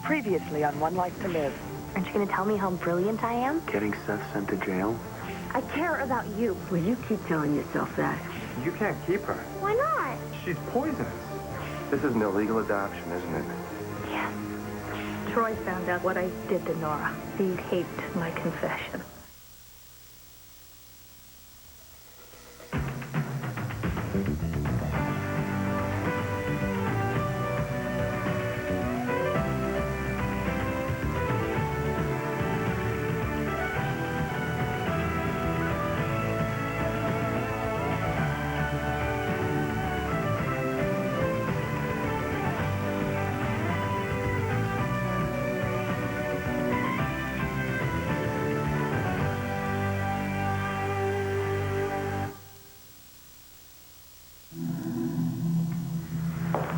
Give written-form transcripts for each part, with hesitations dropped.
Previously on One Life to Live. Aren't you going to tell me how brilliant I am? Getting Seth sent to jail? I care about you. Will you keep telling yourself that? You can't keep her. Why not? She's poisonous. This is an illegal adoption, isn't it? Yes. Troy found out what I did to Nora. He hated my confession.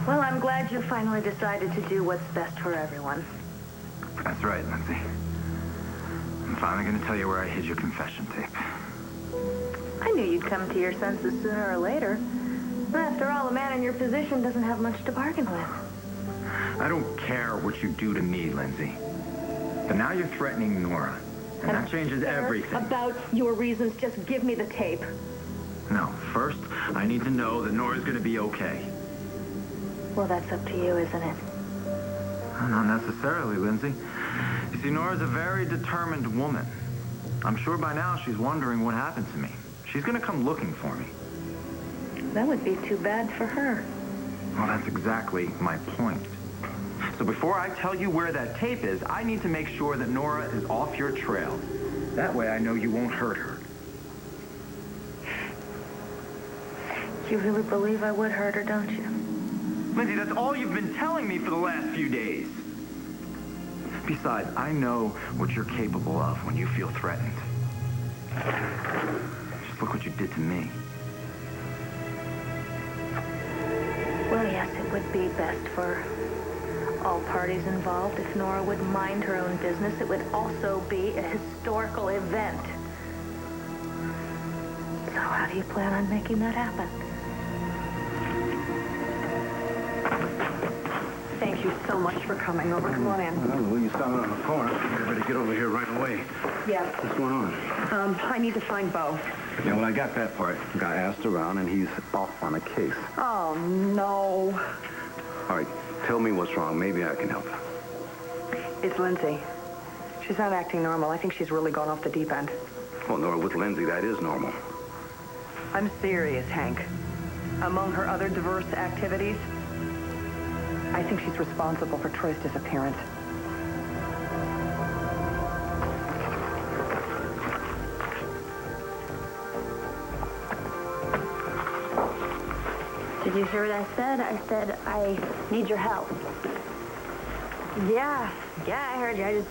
Well, I'm glad you finally decided to do what's best for everyone. That's right, Lindsay. I'm finally going to tell you where I hid your confession tape. I knew you'd come to your senses sooner or later. After all, a man in your position doesn't have much to bargain with. I don't care what you do to me, Lindsay. But now you're threatening Nora. And that changes everything. About your reasons, just give me the tape. No, first, I need to know that Nora's going to be okay. Well, that's up to you, isn't it? Not necessarily, Lindsay. You see, Nora's a very determined woman. I'm sure by now she's wondering what happened to me. She's going to come looking for me. That would be too bad for her. Well, that's exactly my point. So before I tell you where that tape is, I need to make sure that Nora is off your trail. That way I know you won't hurt her. You really believe I would hurt her, don't you? Lindsay, that's all you've been telling me for the last few days. Besides, I know what you're capable of when you feel threatened. Just look what you did to me. Well, yes, it would be best for all parties involved if Nora would mind her own business. It would also be a historical event. So how do you plan on making that happen? Thank you so much for coming over. Come on in. Well, you stopping on the corner. Everybody get over here right away. Yeah. What's going on? I need to find Bo. Yeah, well, I got that part. Got asked around, and he's off on a case. Oh, no. All right, tell me what's wrong. Maybe I can help. It's Lindsay. She's not acting normal. I think she's really gone off the deep end. Well, Nora, with Lindsay, that is normal. I'm serious, Hank. Among her other diverse activities, I think she's responsible for Troy's disappearance. Did you hear what I said? I said, I need your help. Yeah, I heard you. I just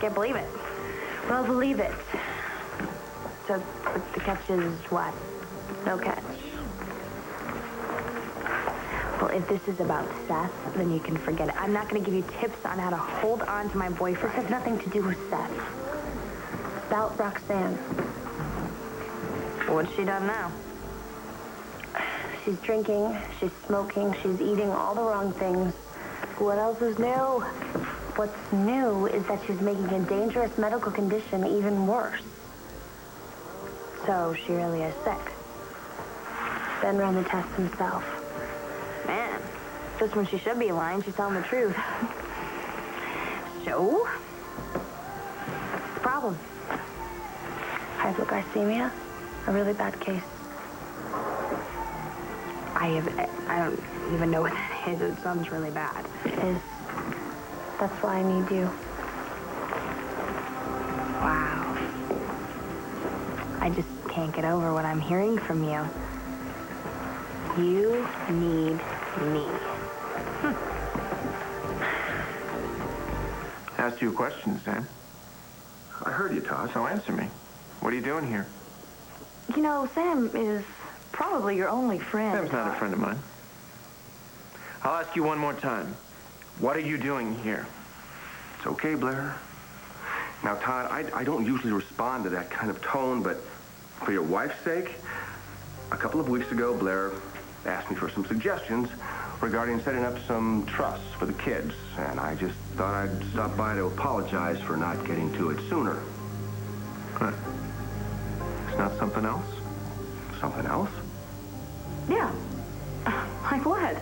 can't believe it. Well, believe it. So, but the catch is what? No catch. Well, if this is about Seth, then you can forget it. I'm not going to give you tips on how to hold on to my boyfriend. This has nothing to do with Seth. It's about Roxanne. What's she done now? She's drinking, she's smoking, she's eating all the wrong things. What else is new? What's new is that she's making a dangerous medical condition even worse. So she really is sick. Ben ran the test himself. Man, just when she should be lying, she's telling the truth. So? What's the problem? Hypoglycemia, a really bad case. I don't even know what that is. It sounds really bad. It is. That's why I need you. Wow. I just can't get over what I'm hearing from you. You need me. Asked you a question, Sam. I heard you, Todd. So answer me. What are you doing here? You know, Sam is probably your only friend. Sam's not a friend of mine. I'll ask you one more time. What are you doing here? It's okay, Blair. Now, Todd, I don't usually respond to that kind of tone, but for your wife's sake, a couple of weeks ago, Blair asked me for some suggestions regarding setting up some trusts for the kids, and I just thought I'd stop by to apologize for not getting to it sooner. Huh. It's not something else? Something else? Yeah. Like what?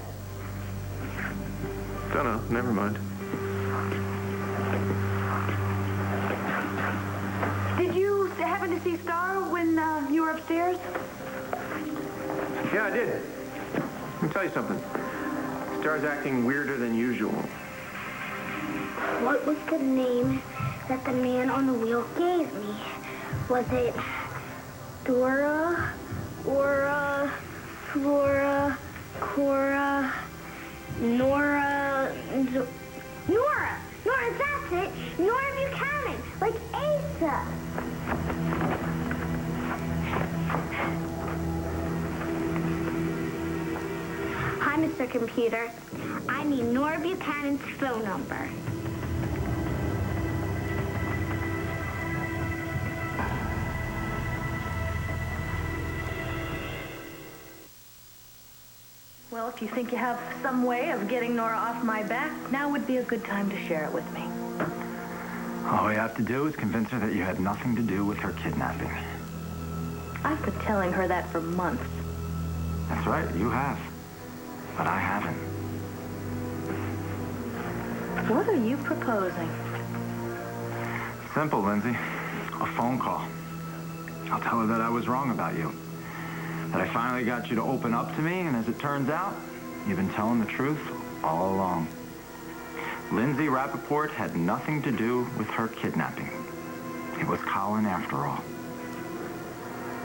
Don't know. Never mind. Did you happen to see Star when you were upstairs? Yeah, I did. Let me tell you something. Star's acting weirder than usual. What was the name that the man on the wheel gave me? Was it Dora, Aura, Flora, Cora, Nora, Nora, that's it. Nora Buchanan, like Asa. Hi, Mr. Computer. I need Nora Buchanan's phone number. Well, if you think you have some way of getting Nora off my back, now would be a good time to share it with me. All we have to do is convince her that you had nothing to do with her kidnapping. I've been telling her that for months. That's right, you have. But I haven't. What are you proposing? Simple, Lindsay. A phone call. I'll tell her that I was wrong about you. That I finally got you to open up to me, and as it turns out, you've been telling the truth all along. Lindsay Rappaport had nothing to do with her kidnapping. It was Colin after all.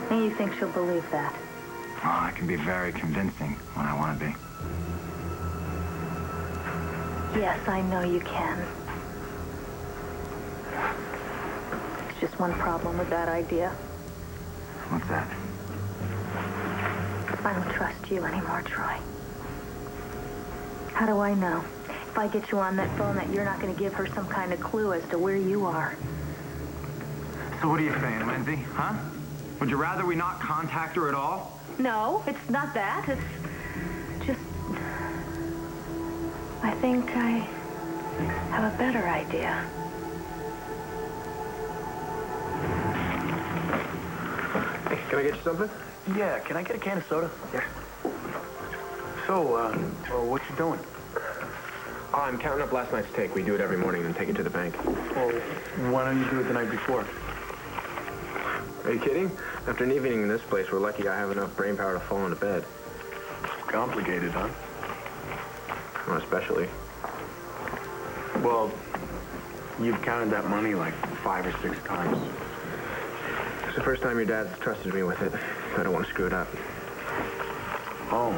And you think she'll believe that? Oh, I can be very convincing when I want to be. Yes, I know you can. It's just one problem with that idea. What's that? I don't trust you anymore, Troy. How do I know? If I get you on that phone, that you're not going to give her some kind of clue as to where you are. So what are you saying, Lindsay? Huh? Would you rather we not contact her at all? No, it's not that. It's just... I think I have a better idea. Hey, can I get you something? Yeah, can I get a can of soda? Yeah. So, what you doing? Oh, I'm counting up last night's take. We do it every morning and take it to the bank. Well, why don't you do it the night before? Are you kidding? After an evening in this place, we're lucky I have enough brain power to fall into bed. Complicated, huh? Not especially. Well, you've counted that money like 5 or 6 times. It's the first time your dad's trusted me with it. I don't want to screw it up. Oh.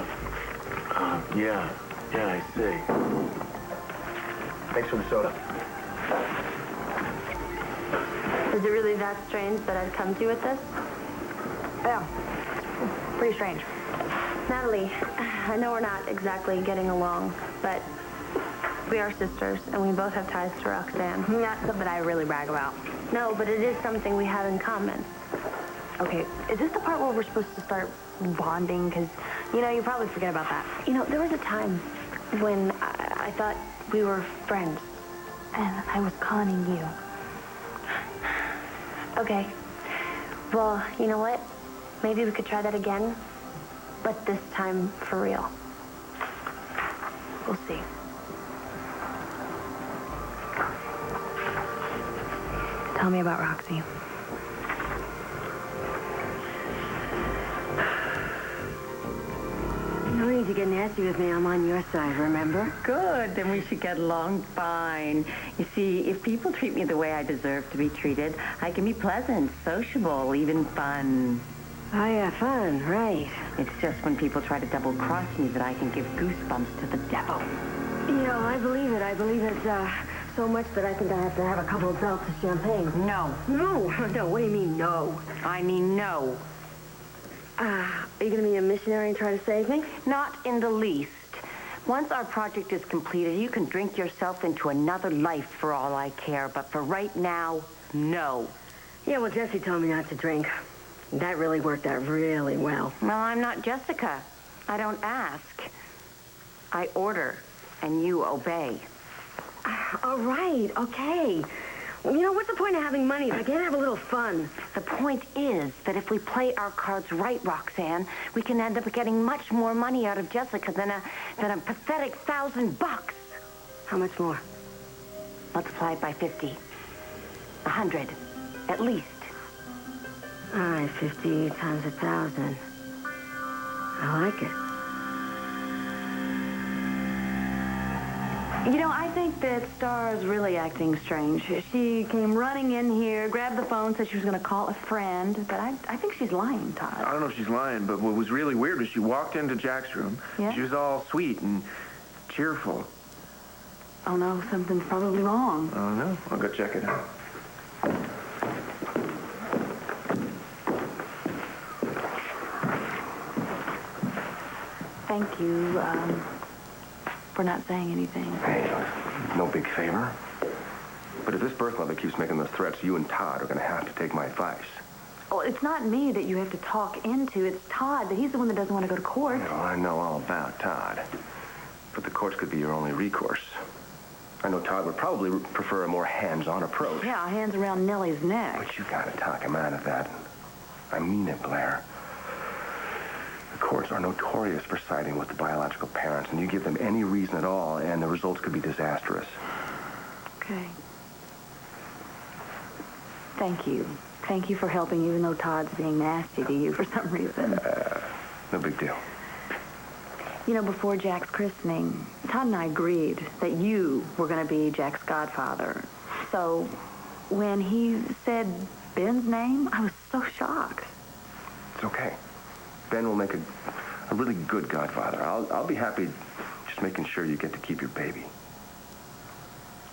Yeah, I see. Thanks for the soda. Is it really that strange that I'd come to you with this? Yeah, pretty strange. Natalie, I know we're not exactly getting along, but we are sisters, and we both have ties to Roxanne. Not something I really brag about. No, but it is something we have in common. Okay, is this the part where we're supposed to start bonding? Because, you probably forget about that. There was a time when I thought we were friends, and I was conning you. Okay. Well, you know what? Maybe we could try that again, but this time for real. We'll see. Tell me about Roxy. No need to get nasty with me. I'm on your side, remember? Good, then we should get along fine. You see, if people treat me the way I deserve to be treated, I can be pleasant, sociable, even fun. Oh, yeah, fun, right. It's just when people try to double-cross me that I can give goosebumps to the devil. I believe it. I believe it so much that I think I have to have a couple of belts of champagne. No. No, what do you mean, no? I mean no. Are you going to be a missionary and try to save me? Not in the least. Once our project is completed, you can drink yourself into another life for all I care. But for right now, no. Yeah, well, Jesse told me not to drink. That really worked out really well. Well, I'm not Jessica. I don't ask. I order, and you obey. All right, okay. You know, what's the point of having money if I can't have a little fun? The point is that if we play our cards right, Roxanne, we can end up getting much more money out of Jessica than a pathetic $1,000. How much more? Multiply it by 50. 100, at least. All right, 50 times 1,000. I like it. You know, I think that Star's really acting strange. She came running in here, grabbed the phone, said she was going to call a friend, but I think she's lying, Todd. I don't know if she's lying, but what was really weird was she walked into Jack's room. Yeah? She was all sweet and cheerful. Oh, no, something's probably wrong. I don't know. I'll go check it out. Thank you, for not saying anything. Hey, no big favor. But if this birth mother keeps making those threats, you and Todd are going to have to take my advice. Oh, it's not me that you have to talk into. It's Todd. He's the one that doesn't want to go to court. You know, I know all about Todd. But the courts could be your only recourse. I know Todd would probably prefer a more hands-on approach. Yeah, hands around Nellie's neck. But you got to talk him out of that. I mean it, Blair. The courts are notorious for siding with the biological parents, and you give them any reason at all, and the results could be disastrous. Okay. Thank you. Thank you for helping, even though Todd's being nasty to you for some reason. No big deal. You know, before Jack's christening, Todd and I agreed that you were going to be Jack's godfather. So when he said Ben's name, I was so shocked. It's okay. Ben will make a really good godfather. I'll be happy just making sure you get to keep your baby.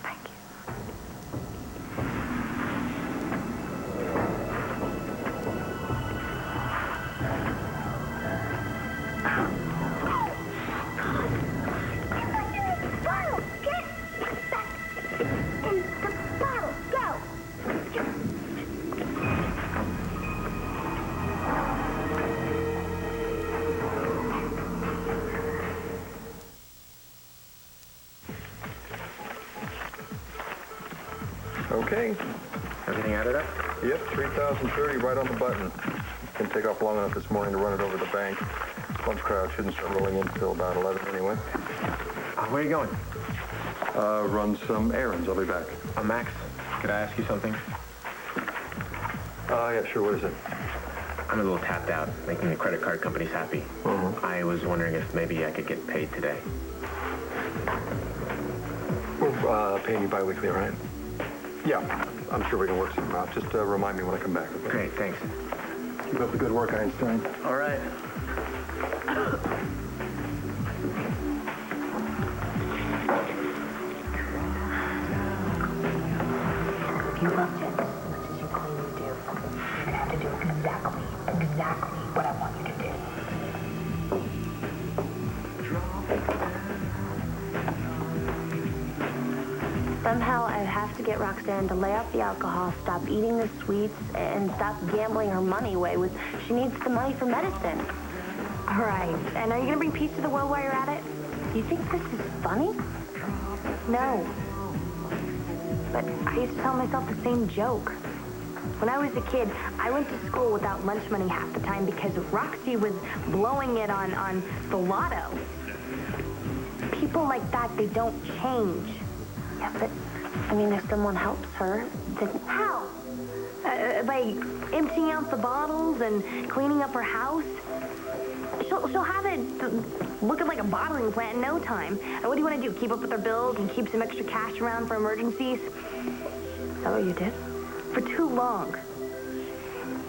Thank you. Okay. Everything added up? Yep, 3,030 right on the button. Didn't take off long enough this morning to run it over the bank. Lunch crowd shouldn't start rolling in until about 11 anyway. Where are you going? Run some errands. I'll be back. Max, could I ask you something? Yeah, sure. What is it? I'm a little tapped out, making the credit card companies happy. I was wondering if maybe I could get paid today. We're paying you bi-weekly, right? Yeah, I'm sure we can work something out. Just remind me when I come back. Okay? Great, thanks. Keep up the good work, Einstein. All right. If you love Jen as much as you claim you do, you're gonna have to do exactly what I want you to do. Somehow I have to get Roxanne to lay off the alcohol, stop eating the sweets, and stop gambling her money away. She needs the money for medicine. All right. And are you going to bring peace to the world while you're at it? You think this is funny? No. But I used to tell myself the same joke. When I was a kid, I went to school without lunch money half the time because Roxy was blowing it on the lotto. People like that, they don't change. Yeah, but, I mean, if someone helps her, then... How? By emptying out the bottles and cleaning up her house? She'll have it looking like a bottling plant in no time. And what do you want to do, keep up with her bills and keep some extra cash around for emergencies? Is that what you did? For too long.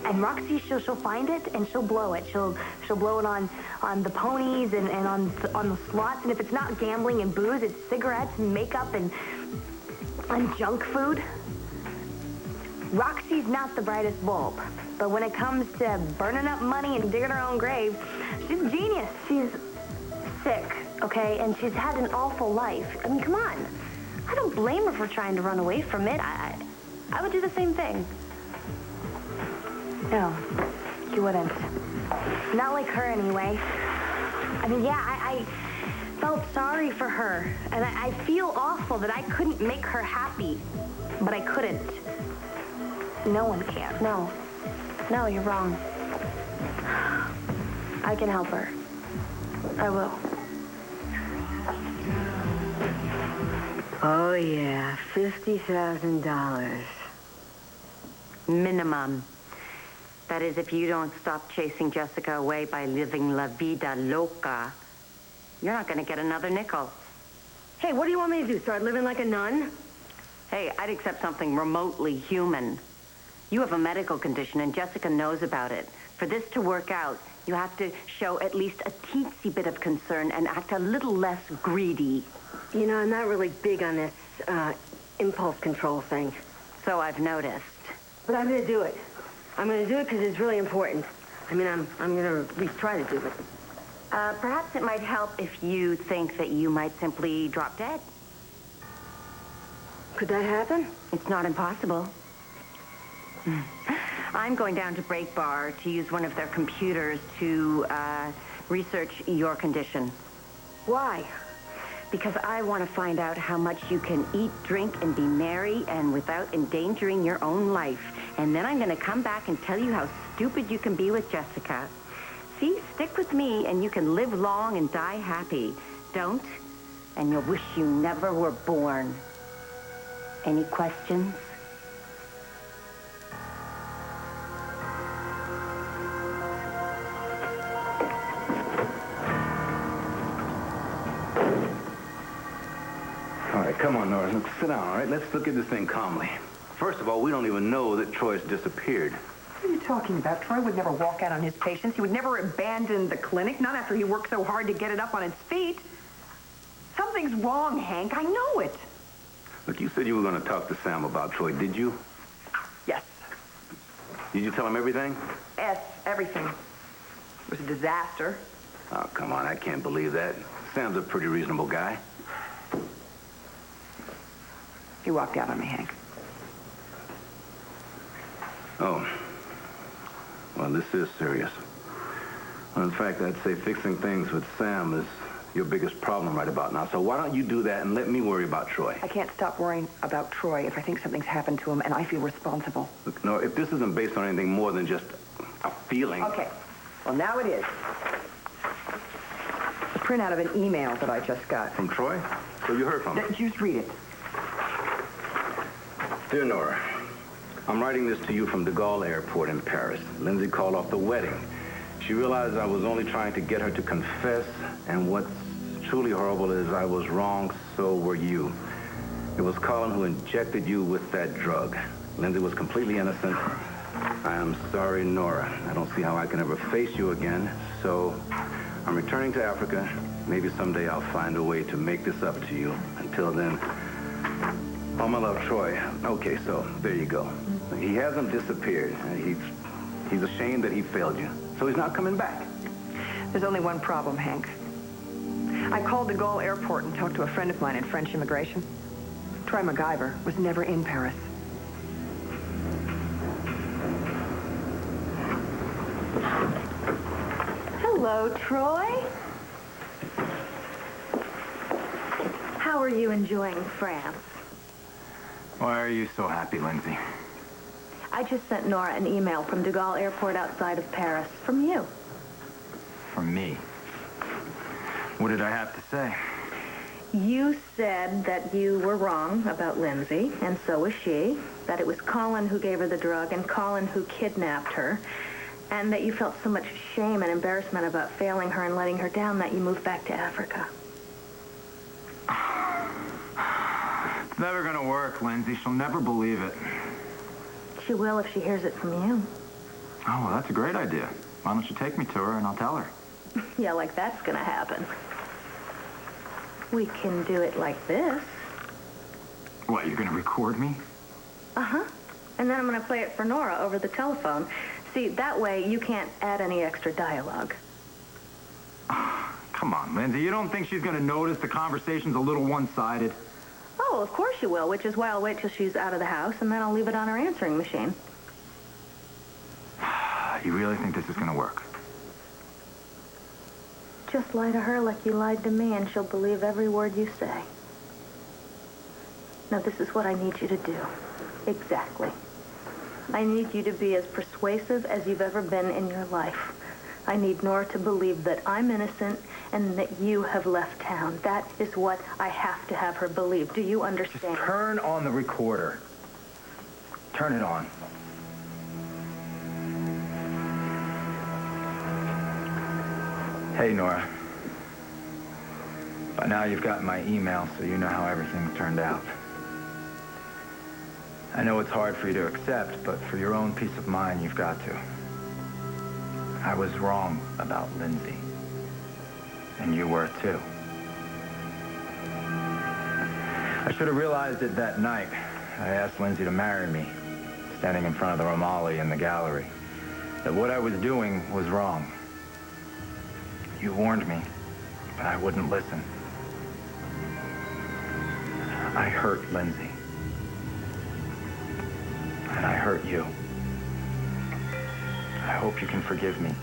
And Roxy, she'll find it and she'll blow it. She'll blow it on the ponies and on the slots. And if it's not gambling and booze, it's cigarettes and makeup and junk food. Roxy's not the brightest bulb, but when it comes to burning up money and digging her own grave, she's a genius. She's sick, okay? And she's had an awful life. I mean, come on. I don't blame her for trying to run away from it. I would do the same thing. No, you wouldn't. Not like her, anyway. I mean, yeah, felt sorry for her, and I feel awful that I couldn't make her happy. But I couldn't. No one can. No. No, you're wrong. I can help her. I will. Oh, yeah, $50,000. Minimum. That is, if you don't stop chasing Jessica away by living la vida loca, you're not going to get another nickel. Hey, what do you want me to do? Start living like a nun? Hey, I'd accept something remotely human. You have a medical condition, and Jessica knows about it. For this to work out, you have to show at least a teensy bit of concern and act a little less greedy. You know, I'm not really big on this impulse control thing. So I've noticed. But I'm going to do it. I'm going to do it because it's really important. I mean, I'm going to at least try to do it. Perhaps it might help if you think that you might simply drop dead. Could that happen? It's not impossible. I'm going down to Break Bar to use one of their computers to research your condition. Why? Because I want to find out how much you can eat, drink, and be merry and without endangering your own life. And then I'm going to come back and tell you how stupid you can be with Jessica. See, stick with me and you can live long and die happy. Don't, and you'll wish you never were born. Any questions? All right, come on, Nora. Look, sit down, all right? Let's look at this thing calmly. First of all, we don't even know that Troy's disappeared. What are you talking about? Troy would never walk out on his patients. He would never abandon the clinic, not after he worked so hard to get it up on its feet. Something's wrong, Hank. I know it. Look, you said you were going to talk to Sam about Troy, did you? Yes. Did you tell him everything? Yes, everything. It was a disaster. Oh, come on, I can't believe that. Sam's a pretty reasonable guy. He walked out on me, Hank. Oh. Well, this is serious. Well, in fact, I'd say fixing things with Sam is your biggest problem right about now. So why don't you do that and let me worry about Troy? I can't stop worrying about Troy if I think something's happened to him and I feel responsible. Look, no, if this isn't based on anything more than just a feeling... Okay. Well, now it is. A printout of an email that I just got. From Troy? So you heard from him? Just read it. Dear Nora, I'm writing this to you from de Gaulle Airport in Paris. Lindsay called off the wedding. She realized I was only trying to get her to confess, and what's truly horrible is I was wrong, so were you. It was Colin who injected you with that drug. Lindsay was completely innocent. I am sorry, Nora. I don't see how I can ever face you again, so I'm returning to Africa. Maybe someday I'll find a way to make this up to you. Until then, all my love, Troy. Okay, so there you go. He hasn't disappeared. He's ashamed that he failed you. So he's not coming back. There's only one problem, Hank. I called de Gaulle Airport and talked to a friend of mine in French immigration. Troy MacGyver was never in Paris. Hello, Troy. How are you enjoying France? Why are you so happy, Lindsay? I just sent Nora an email from de Gaulle Airport outside of Paris. From you. From me? What did I have to say? You said that you were wrong about Lindsay, and so was she. That it was Colin who gave her the drug and Colin who kidnapped her. And that you felt so much shame and embarrassment about failing her and letting her down that you moved back to Africa. It's never gonna work, Lindsay. She'll never believe it. She will if she hears it from you. Oh, well, that's a great idea. Why don't you take me to her and I'll tell her? Yeah, like that's gonna happen. We can do it like this. What, you're gonna record me? Uh-huh. And then I'm gonna play it for Nora over the telephone. See, that way you can't add any extra dialogue. Come on, Lindsay. You don't think she's gonna notice the conversation's a little one-sided? Oh, of course she will, which is why I'll wait till she's out of the house, and then I'll leave it on her answering machine. You really think this is gonna work? Just lie to her like you lied to me, and she'll believe every word you say. Now, this is what I need you to do. Exactly. I need you to be as persuasive as you've ever been in your life. I need Nora to believe that I'm innocent and that you have left town. That is what I have to have her believe. Do you understand? Just turn on the recorder. Turn it on. Hey, Nora. By now you've got my email, so you know how everything turned out. I know it's hard for you to accept, but for your own peace of mind, you've got to. I was wrong about Lindsay. And you were, too. I should have realized it that night. I asked Lindsay to marry me, standing in front of the Romali in the gallery. That what I was doing was wrong. You warned me, but I wouldn't listen. I hurt Lindsay. And I hurt you. I hope you can forgive me.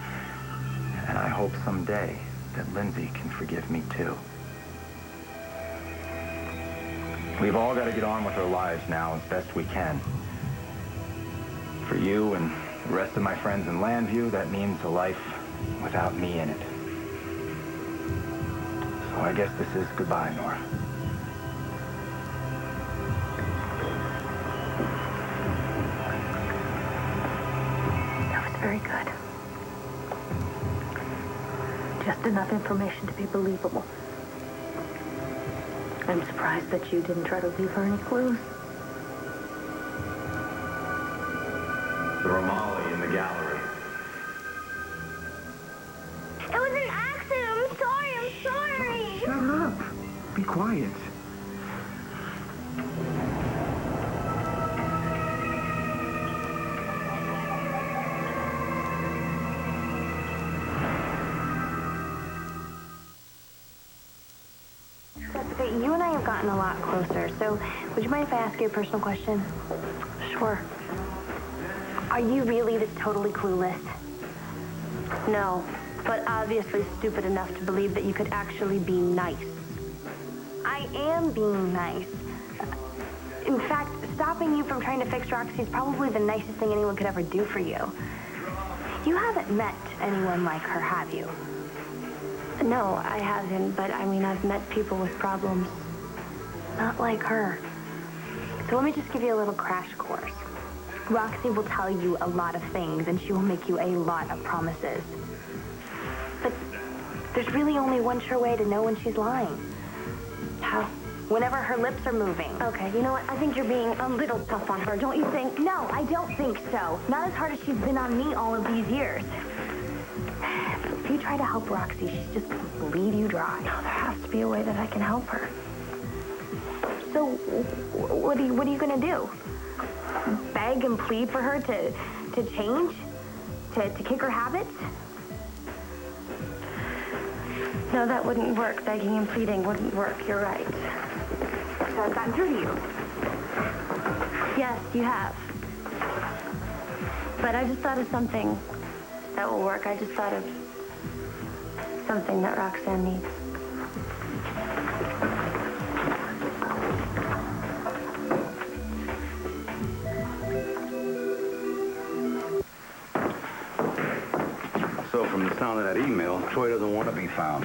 And I hope someday that Lindsay can forgive me, too. We've all got to get on with our lives now as best we can. For you and the rest of my friends in Landview, that means a life without me in it. So I guess this is goodbye, Nora. Very good. Just enough information to be believable. I'm surprised that you didn't try to leave her any clues. The Romali in the gallery. It was an accident. I'm sorry. Shut up. Be quiet. You and I have gotten a lot closer, so would you mind if I ask you a personal question? Sure. Are you really this totally clueless? No, but obviously stupid enough to believe that you could actually be nice. I am being nice. In fact, stopping you from trying to fix Roxy is probably the nicest thing anyone could ever do for you. You haven't met anyone like her, have you? No, I haven't, but I mean, I've met people with problems. Not like her. So let me just give you a little crash course. Roxy will tell you a lot of things, and she will make you a lot of promises. But there's really only one sure way to know when she's lying. How? Whenever her lips are moving. Okay, you know what? I think you're being a little tough on her, don't you think? No, I don't think so. Not as hard as she's been on me all of these years. If you try to help Roxy, she's just going to bleed you dry. No, there has to be a way that I can help her. So, what are you going to do? Beg and plead for her to change? To kick her habits? No, that wouldn't work. Begging and pleading wouldn't work. You're right. So I've gotten through to you. Yes, you have. But I just thought of something that will work. I just thought of something that Roxanne needs. So from the sound of that email, Troy doesn't want to be found.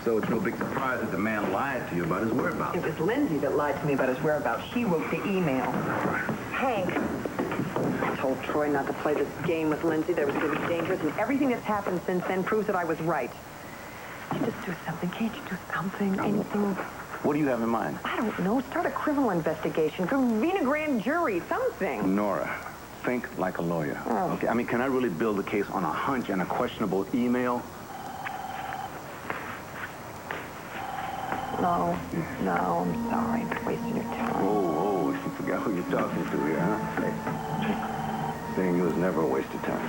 So it's no big surprise that the man lied to you about his whereabouts. It was Lindsay that lied to me about his whereabouts. She wrote the email. Hank, I told Troy not to play this game with Lindsay, that it was going to be dangerous, and everything that's happened since then proves that I was right. You just do something. Can't you do something? Anything? What do you have in mind? I don't know. Start a criminal investigation. Convene a grand jury. Something. Nora, think like a lawyer. Oh. Okay, I mean, can I really build a case on a hunch and a questionable email? No, I'm sorry. I'm wasting your time. Oh, you forgot who you're talking to here, huh? Hey, saying you was never a waste of time.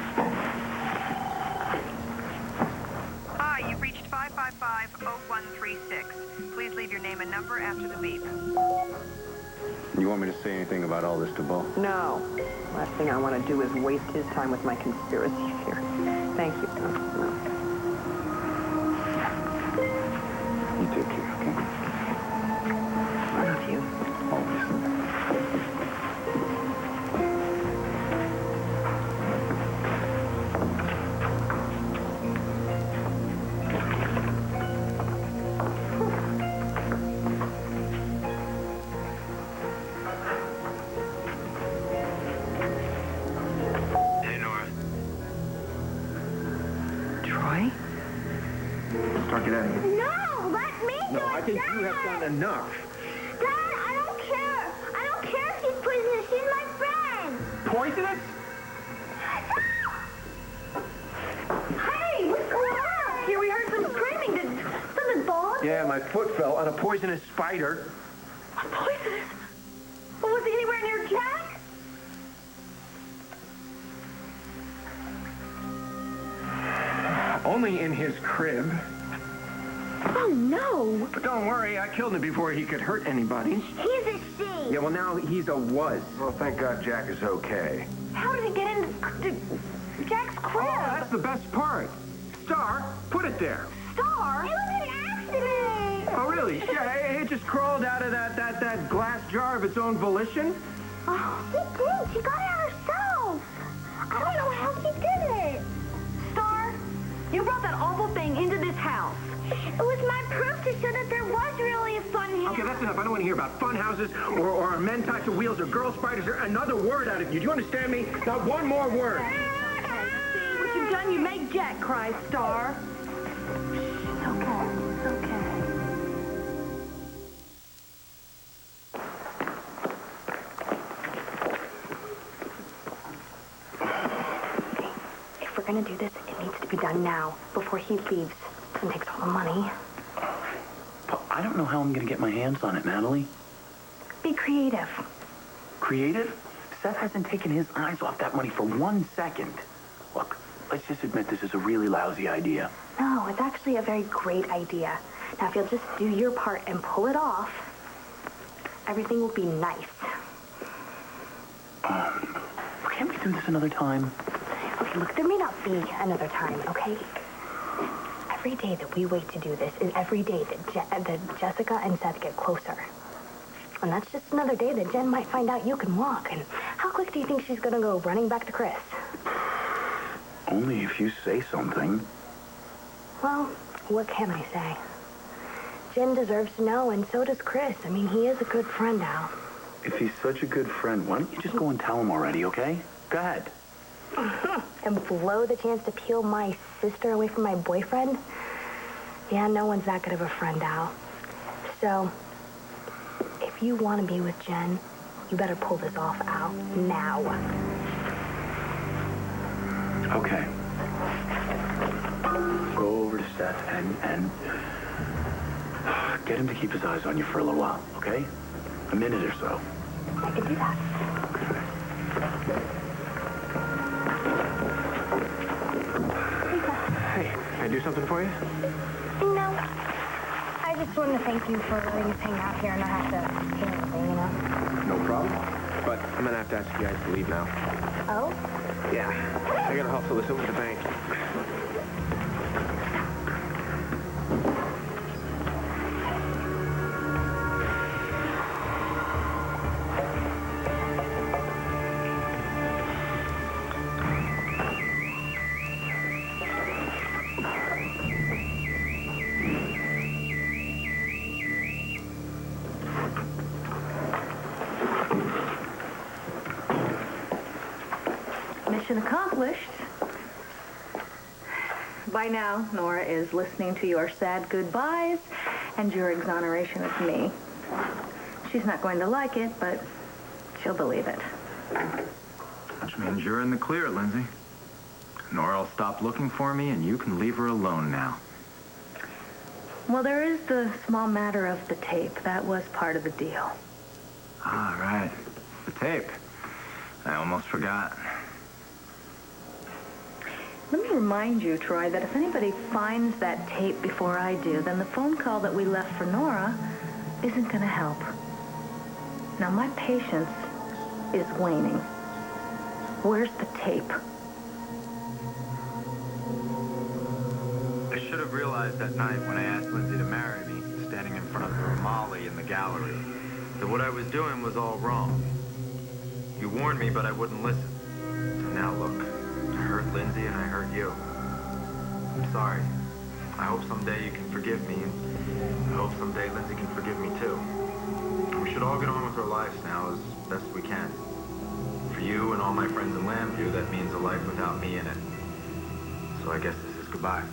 Hi, you've reached 555-0136. Please leave your name and number after the beep. You want me to say anything about all this to Bo? No. Last thing I want to do is waste his time with my conspiracy here. Thank you. No. you have done enough. Dad, I don't care. I don't care if she's poisonous. She's my friend. Poisonous? Hey, what's going on? Here we heard some screaming. Did something fall? Yeah, my foot fell on a poisonous spider. A poisonous? Well, was he anywhere near Jack? Only in his crib. Oh, no. But don't worry, I killed him before he could hurt anybody. He's a she. Yeah, well, now he's a was. Well, thank God Jack is okay. How did he get into Jack's crib? Oh, that's the best part. Star, put it there. Star? It was an accident. Oh, really? Yeah, it just crawled out of that glass jar of its own volition. Oh, she did. She got it herself. I don't know how she did it. Star, you brought that awful thing into this house. It was my proof to show that there was really a fun house. Okay, that's enough. I don't want to hear about fun houses or men types of wheels or girl spiders or another word out of you. Do you understand me? Not one more word. See what you've done? You make Jack cry, Star. It's okay. It's okay. If we're gonna do this, it needs to be done now, before he leaves and takes all the money. But I don't know how I'm going to get my hands on it, Natalie. Be creative. Creative? Seth hasn't taken his eyes off that money for 1 second. Look, let's just admit this is a really lousy idea. No, it's actually a very great idea. Now, if you'll just do your part and pull it off, everything will be nice. Can't we do this another time? Okay, look, there may not be another time, okay? Every day that we wait to do this is every day that Jessica and Seth get closer. And that's just another day that Jen might find out you can walk. And how quick do you think she's gonna go running back to Chris? Only if you say something. Well, what can I say? Jen deserves to know, and so does Chris. I mean, he is a good friend, Al. If he's such a good friend, why don't you just go and tell him already, okay? Go ahead. And blow the chance to peel my sister away from my boyfriend? Yeah, no one's that good of a friend, Al. So, if you want to be with Jen, you better pull this off, Al. Now. Okay. Go over to Seth and get him to keep his eyes on you for a little while, okay? A minute or so. I can do that. Hey, can I do something for you? No. I just wanted to thank you for letting us hang out here and not have to pay anything, you know? No problem. But I'm gonna have to ask you guys to leave now. Oh? Yeah. I gotta hustle this over to the bank. Mission accomplished. By now, Nora is listening to your sad goodbyes and your exoneration of me. She's not going to like it, but she'll believe it. Which means you're in the clear, Lindsay. Nora will stop looking for me, and you can leave her alone now. Well, there is the small matter of the tape. That was part of the deal. Ah, right. The tape. I almost forgot. Let me remind you, Troy, that if anybody finds that tape before I do, then the phone call that we left for Nora isn't going to help. Now, my patience is waning. Where's the tape? I should have realized that night when I asked Lindsay to marry me, standing in front of her Molly in the gallery, that what I was doing was all wrong. You warned me, but I wouldn't listen. So now look. I hurt Lindsay and I hurt you. I'm sorry. I hope someday you can forgive me, and I hope someday Lindsay can forgive me too. We should all get on with our lives now as best we can. For you and all my friends in Lambview, that means a life without me in it. So I guess this is goodbye.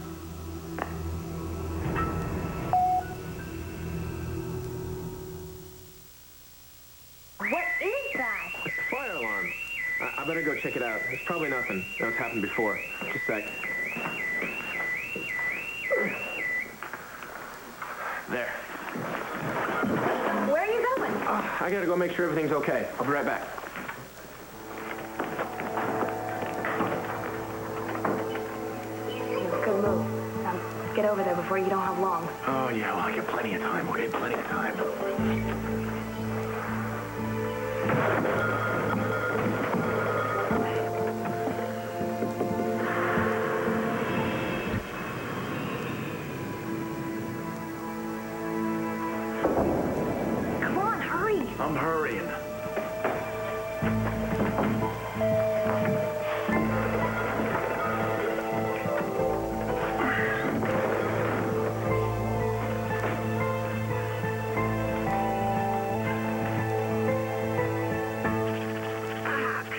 What is that? It's a fire alarm. I better go check it out. It's probably nothing. It's happened before. Just a sec. There. Where are you going? I gotta go make sure everything's okay. I'll be right back. Good move. Let's get over there before you don't have long. Oh, yeah, well, I get plenty of time, okay? Plenty of time. Come on, hurry. I'm hurrying.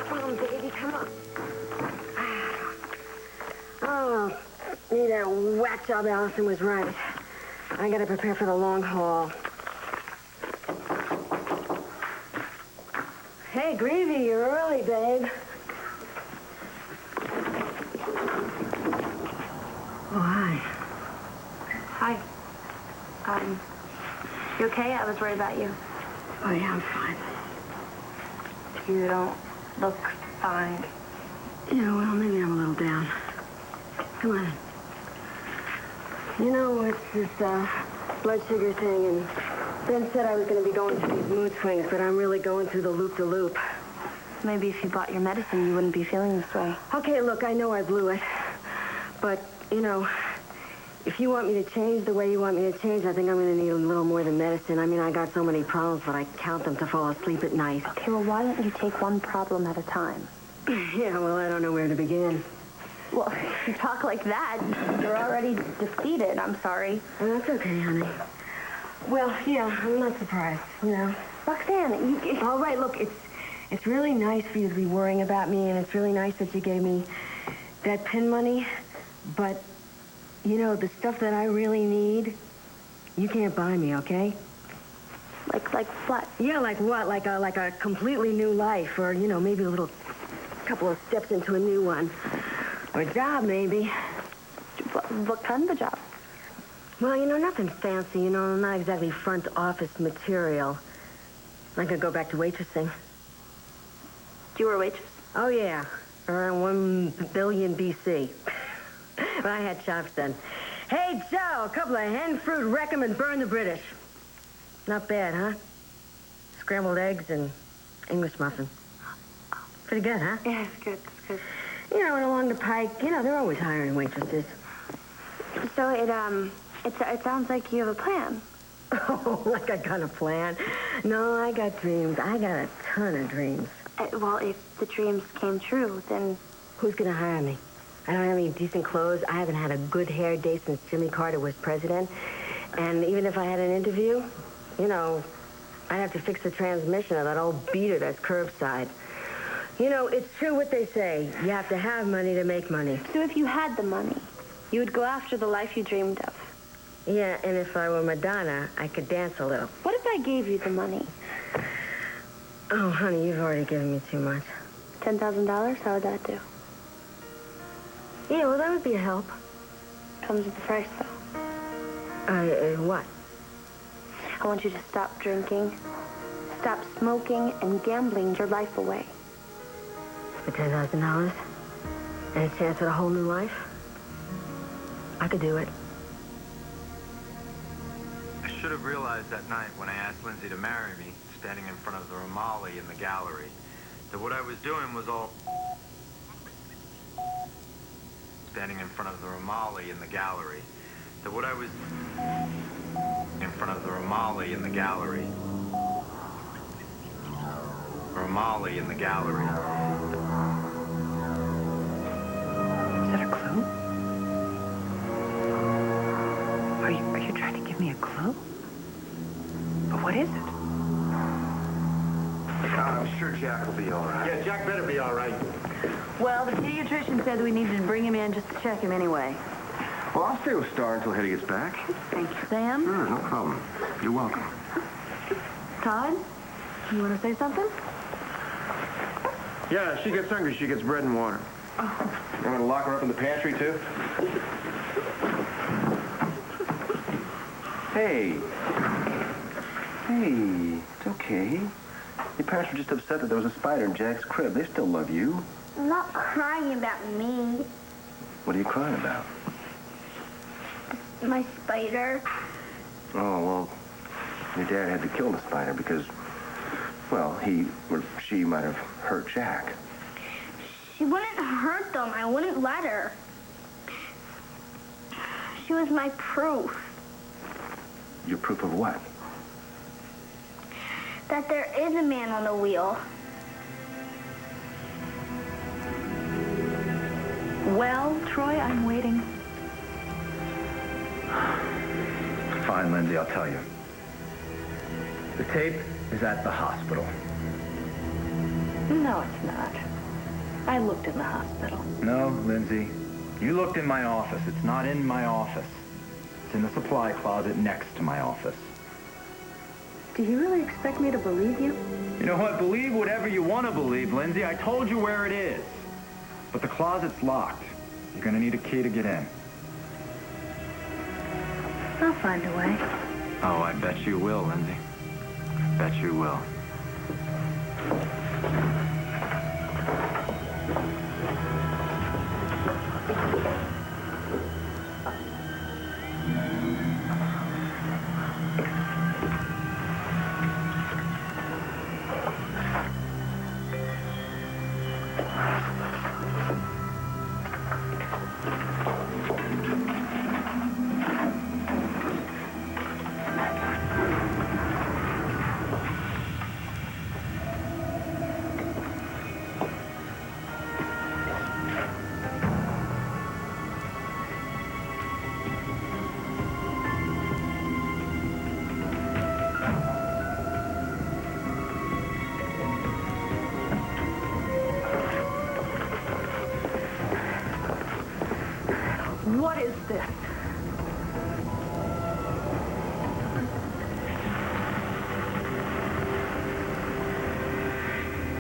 Come on, baby, come on. Oh, need that whack job. Allison was right. I gotta prepare for the long haul. Hey, Greavy, you're early, babe. Oh, hi. Hi. You okay? I was worried about you. Oh, yeah, I'm fine. You don't look fine. Yeah, well, maybe I'm a little down. Come on. You know, it's this blood sugar thing, and Ben said I was going to be going through these mood swings, but I'm really going through the loop-de-loop. Maybe if you bought your medicine, you wouldn't be feeling this way. Okay, look, I know I blew it, but, you know, if you want me to change the way you want me to change, I think I'm going to need a little more than medicine. I mean, I got so many problems, but I count them to fall asleep at night. Okay, well, why don't you take one problem at a time? Yeah, well, I don't know where to begin. Well, if you talk like that, you're already defeated. I'm sorry. Oh, that's okay, honey. Well, yeah, I'm not surprised, you know. Roxanne, you... All right, look, it's really nice for you to be worrying about me, and it's really nice that you gave me that pin money, but, you know, the stuff that I really need, you can't buy me, okay? Like what? Yeah, like what? Like a completely new life, or, you know, maybe a couple of steps into a new one. Or a job, maybe. What kind of a job? Well, you know, nothing fancy, you know, not exactly front office material. I could go back to waitressing. You were a waitress? Oh, yeah. Around 1 billion BC. But I had chops then. Hey, Joe, a couple of hen fruit wreck 'em and burn the British. Not bad, huh? Scrambled eggs and English muffin. Pretty good, huh? Yeah, it's good. It's good. You know, and along the pike, you know, they're always hiring waitresses. So it sounds like you have a plan. Oh, like I got a plan? No, I got dreams. I got a ton of dreams. Well, if the dreams came true, then... Who's gonna hire me? I don't have any decent clothes. I haven't had a good hair day since Jimmy Carter was president. And even if I had an interview, you know, I'd have to fix the transmission of that old beater that's curbside. You know, it's true what they say. You have to have money to make money. So if you had the money, you would go after the life you dreamed of. Yeah, and if I were Madonna, I could dance a little. What if I gave you the money? Oh, honey, you've already given me too much. $10,000? How would that do? Yeah, well, that would be a help. Comes with a price, though. What? I want you to stop drinking, stop smoking, and gambling your life away. For $10,000? And a chance at a whole new life? I could do it. I should have realized that night when I asked Lindsay to marry me, standing in front of the Romali in the gallery, that what I was doing was all... Standing in front of the Romali in the gallery, that what I was... In front of the Romali in the gallery. Romali in the gallery. Is that a clue? Are you trying to give me a clue? But what is it? I'm sure Jack will be all right. Yeah, Jack better be all right. Well, the pediatrician said we needed to bring him in just to check him anyway. Well, I'll stay with Star until Hetty gets back. Thank you. Sam? Sure, no problem. You're welcome. Todd? You want to say something? Yeah, she gets hungry. She gets bread and water. You want to lock her up in the pantry, too? Hey. Hey, it's okay. Your parents were just upset that there was a spider in Jack's crib. They still love you. I'm not crying about me. What are you crying about? My spider. Oh, well, your dad had to kill the spider because, well, he or she might have hurt Jack. She wouldn't hurt them. I wouldn't let her. She was my proof. Your proof of what? That there is a man on the wheel. Well, Troy, I'm waiting. Fine, Lindsay, I'll tell you. The tape is at the hospital. No, it's not. I looked in the hospital. No, Lindsay. You looked in my office. It's not in my office. It's in the supply closet next to my office. Do you really expect me to believe you? You know what? Believe whatever you want to believe, Lindsay. I told you where it is. But the closet's locked. You're going to need a key to get in. I'll find a way. Oh, I bet you will, Lindsay. I bet you will. What is this?